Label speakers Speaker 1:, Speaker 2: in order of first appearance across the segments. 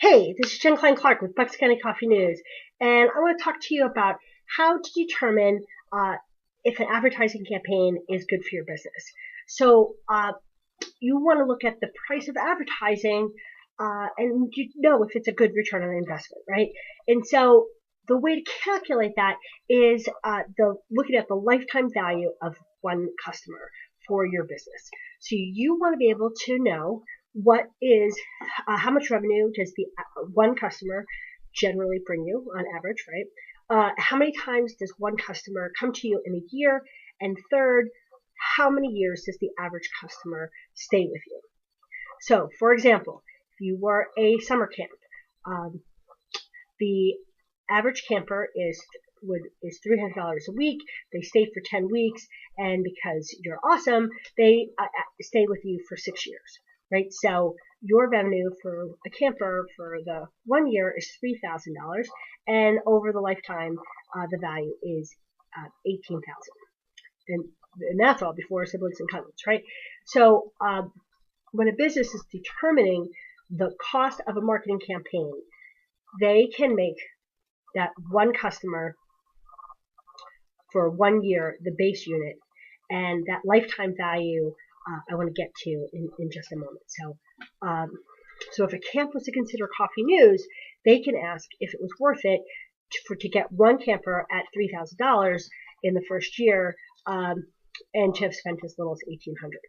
Speaker 1: Hey, this is Jen Klein Clark with Bucks County Coffee News, and I want to talk to you about how to determine if an advertising campaign is good for your business. So, you want to look at the price of advertising and you know if it's a good return on investment, right? And so, the way to calculate that is looking at the lifetime value of one customer for your business. So, you want to be able to know what is how much revenue does the one customer generally bring you on average, right? How many times does one customer come to you in a year? And third, how many years does the average customer stay with you? So, for example, if you were a summer camp, um, the average camper is $300 a week. They stay for 10 weeks, and because you're awesome, they stay with you for 6 years, right? So your revenue for a camper for the 1 year is $3,000, and over the lifetime, the value is $18,000, and that's all before siblings and cousins, right? So when a business is determining the cost of a marketing campaign, they can make that one customer for 1 year the base unit, and that lifetime value I want to get to in just a moment. So if a camp was to consider Coffee News, they can ask if it was worth it to get one camper at $3,000 in the first year, and to have spent as little as $1,800.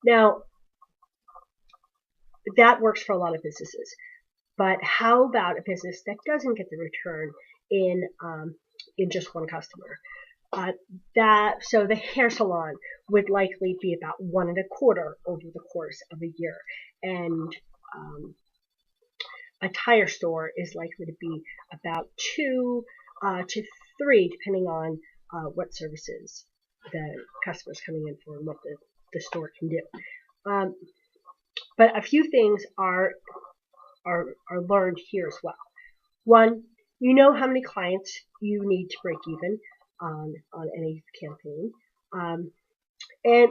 Speaker 1: Now, that works for a lot of businesses. But how about a business that doesn't get the return in just one customer? So the hair salon would likely be about 1.25 over the course of a year, and a tire store is likely to be about 2 to 3, depending on what services the customer's coming in for and what the store can do. But a few things are learned here as well. One, you know how many clients you need to break even on any campaign, and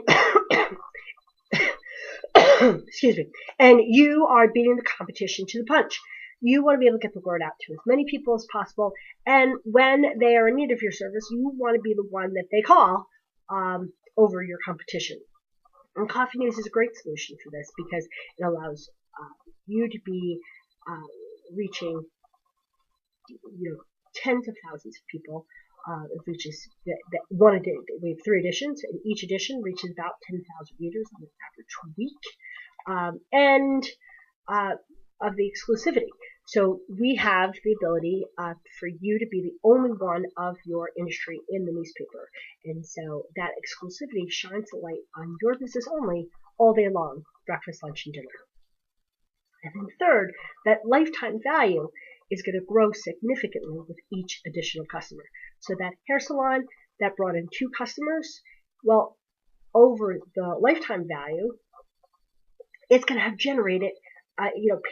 Speaker 1: excuse me, and you are beating the competition to the punch. You want to be able to get the word out to as many people as possible, and when they are in need of your service, you want to be the one that they call over your competition. And Coffee News is a great solution for this because it allows you to be reaching tens of thousands of people. It reaches we have 3 editions, and each edition reaches about 10,000 readers on an average week, and of the exclusivity. So we have the ability for you to be the only one of your industry in the newspaper, and so that exclusivity shines a light on your business only all day long, breakfast, lunch, and dinner. And then third, that lifetime value is going to grow significantly with each additional customer. So that hair salon that brought in 2 customers, well, over the lifetime value, it's going to have generated,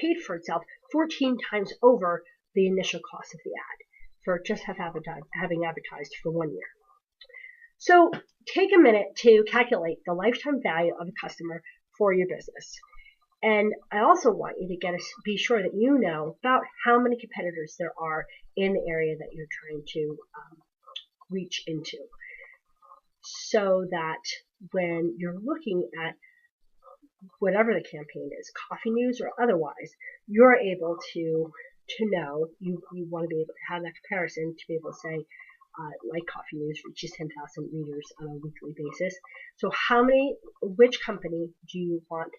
Speaker 1: paid for itself 14 times over the initial cost of the ad for just having advertised for 1 year. So take a minute to calculate the lifetime value of a customer for your business. And I also want you to be sure that you know about how many competitors there are in the area that you're trying to reach into, so that when you're looking at whatever the campaign is, Coffee News or otherwise, you're able to know, you want to be able to have that comparison to be able to say, like Coffee News reaches 10,000 readers on a weekly basis. So which company do you want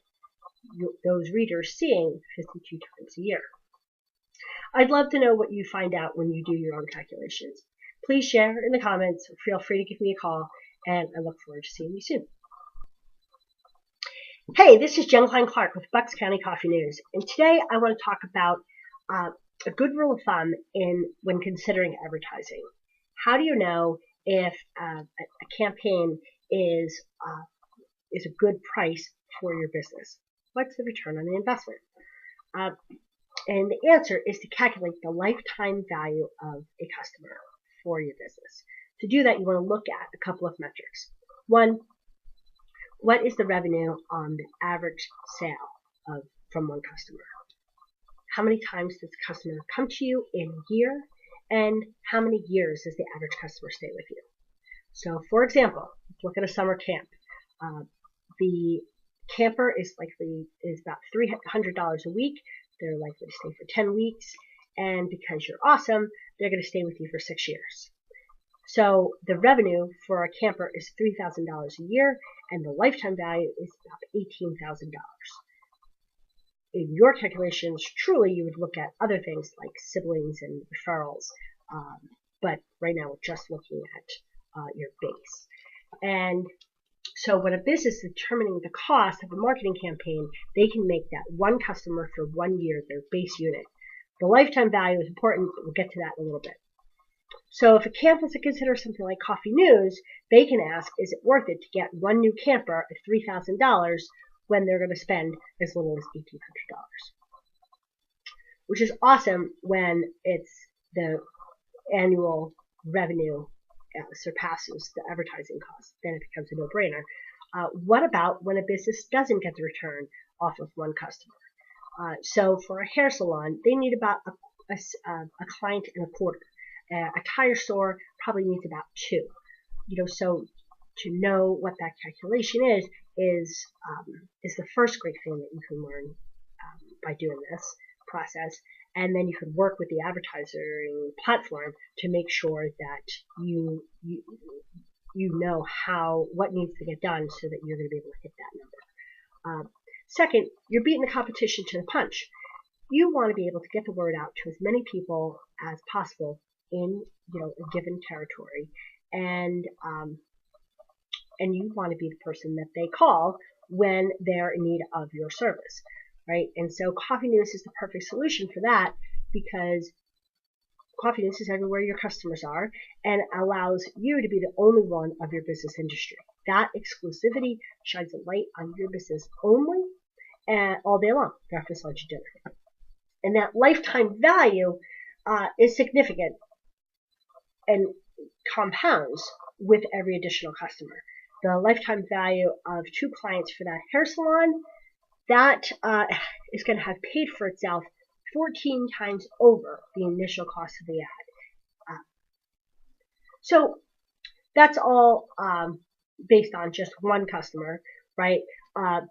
Speaker 1: those readers seeing 52 times a year? I'd love to know what you find out when you do your own calculations. Please share in the comments, feel free to give me a call, and I look forward to seeing you soon. Hey, this is Jen Klein Clark with Bucks County Coffee News, and today I want to talk about a good rule of thumb when considering advertising. How do you know if a campaign is a good price for your business? What's the return on the investment? And the answer is to calculate the lifetime value of a customer for your business. To do that, you want to look at a couple of metrics. One, what is the revenue on the average sale from one customer? how many times does the customer come to you in a year, and how many years does the average customer stay with you. So, for example, let's look at a summer camp. The camper is about $300 a week. They're likely to stay for 10 weeks, and because you're awesome, they're going to stay with you for 6 years. So the revenue for a camper is $3,000 a year, and the lifetime value is about $18,000. In your calculations, truly, you would look at other things like siblings and referrals, but right now we're just looking at your base. And so when a business is determining the cost of a marketing campaign, they can make that one customer for 1 year their base unit. The lifetime value is important, but we'll get to that in a little bit. So if a camp was to consider something like Coffee News, they can ask, is it worth it to get one new camper at $3,000 when they're going to spend as little as $1,800? Which is awesome when it's the annual revenue surpasses the advertising cost. Then it becomes a no-brainer. What about when a business doesn't get the return off of one customer? So for a hair salon, they need about a client and a quarter. A tire store probably needs about 2. So to know what that calculation is the first great thing that you can learn by doing this process. And then you could work with the advertising platform to make sure that you know what needs to get done so that you're going to be able to hit that number. Second, you're beating the competition to the punch. You want to be able to get the word out to as many people as possible in a given territory, and you want to be the person that they call when they're in need of your service, right? And so Coffee News is the perfect solution for that, because Coffee News is everywhere your customers are and allows you to be the only one of your business industry. That exclusivity shines a light on your business only all day long, breakfast, lunch, and dinner. And that lifetime value is significant and compounds with every additional customer. The lifetime value of 2 clients for that hair salon, that is going to have paid for itself 14 times over the initial cost of the ad. So that's all based on just one customer, right? And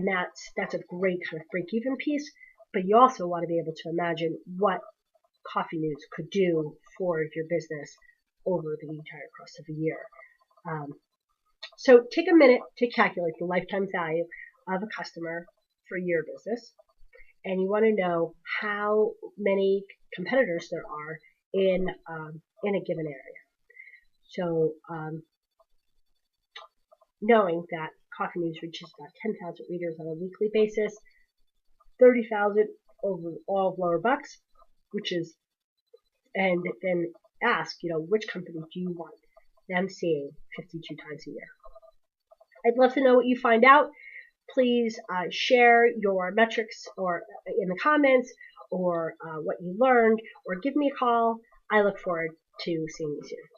Speaker 1: that's a great kind of break-even piece. But you also want to be able to imagine what Coffee News could do for your business over the entire course of a year. So take a minute to calculate the lifetime value of a customer for your business, and you want to know how many competitors there are in a given area. So knowing that Coffee News reaches about 10,000 readers on a weekly basis, 30,000 over all of Lower Bucks, and then ask, which company do you want them seeing 52 times a year? I'd love to know what you find out. Please share your metrics or in the comments, or what you learned, or give me a call. I look forward to seeing you soon.